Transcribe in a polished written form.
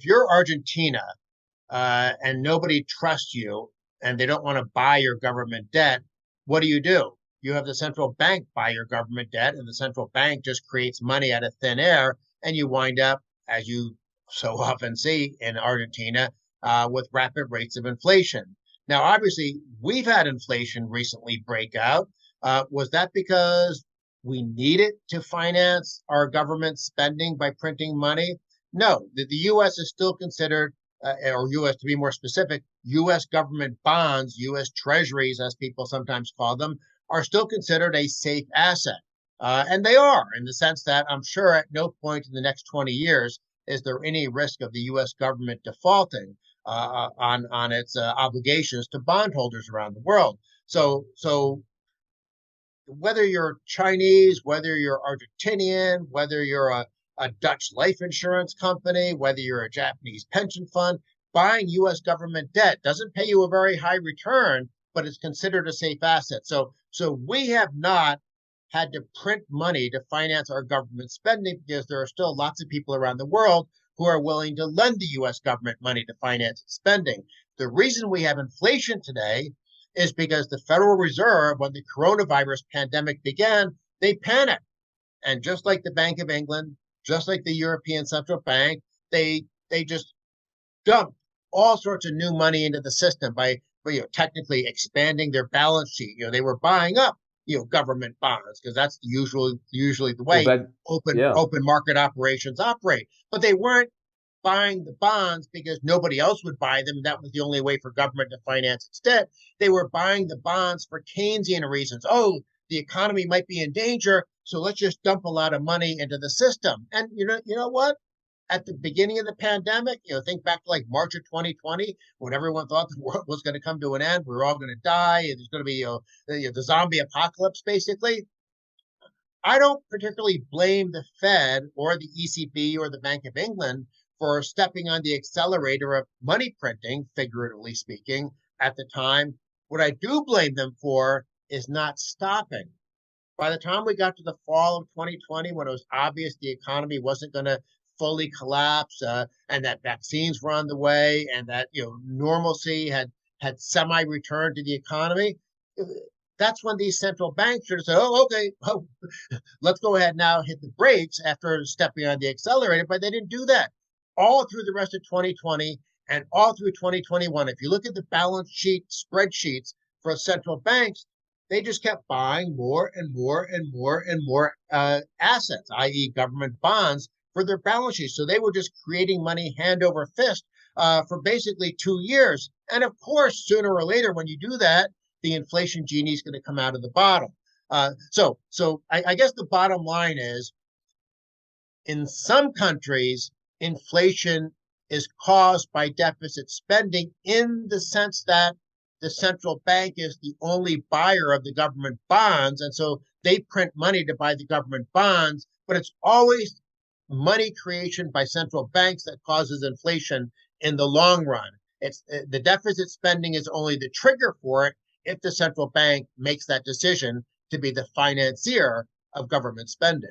If you're Argentina and nobody trusts you and they don't want to buy your government debt, what do? You have the central bank buy your government debt, and the central bank just creates money out of thin air, and you wind up, as you so often see in Argentina, with rapid rates of inflation. Now, obviously, we've had inflation recently break out. Was that because we needed to finance our government spending by printing money? No, the U.S. is still considered, or U.S. to be more specific, U.S. government bonds, U.S. treasuries, as people sometimes call them, are still considered a safe asset. And they are, in the sense that I'm sure at no point in the next 20 years is there any risk of the U.S. government defaulting on its obligations to bondholders around the world. So whether you're Chinese, whether you're Argentinian, whether you're a Dutch life insurance company, whether you're a Japanese pension fund, buying U.S. government debt doesn't pay you a very high return, but it's considered a safe asset. So we have not had to print money to finance our government spending because there are still lots of people around the world who are willing to lend the U.S. government money to finance spending. The reason we have inflation today is because the Federal Reserve, when the coronavirus pandemic began, they panicked. And just like the Bank of England, just like the European Central Bank, they just dumped all sorts of new money into the system by technically expanding their balance sheet. They were buying up government bonds because that's usually the Well, way that, yeah. open market operations operate. But they weren't buying the bonds because nobody else would buy them. That was the only way for government to finance its debt. They were buying the bonds for Keynesian reasons. Oh, the economy might be in danger, so let's just dump a lot of money into the system. And you know what? At the beginning of the pandemic, think back to like March of 2020, when everyone thought the world was going to come to an end, we were all going to die, and there's going to be the zombie apocalypse, basically. I don't particularly blame the Fed or the ECB or the Bank of England for stepping on the accelerator of money printing, figuratively speaking, at the time. What I do blame them for is not stopping. By the time we got to the fall of 2020, when it was obvious the economy wasn't going to fully collapse, and that vaccines were on the way, and that normalcy had semi returned to the economy, that's when these central banks should have said, "Oh, okay, oh, let's go ahead now, hit the brakes after stepping on the accelerator." But they didn't do that all through the rest of 2020 and all through 2021. If you look at the balance sheet spreadsheets for central banks, they just kept buying more and more and more and more assets, i.e., government bonds, for their balance sheets. So they were just creating money hand over fist for basically 2 years. And of course, sooner or later, when you do that, the inflation genie is going to come out of the bottle. So I guess the bottom line is, in some countries, inflation is caused by deficit spending in the sense that the central bank is the only buyer of the government bonds. And so they print money to buy the government bonds, but it's always money creation by central banks that causes inflation in the long run. It's the deficit spending is only the trigger for it if the central bank makes that decision to be the financier of government spending.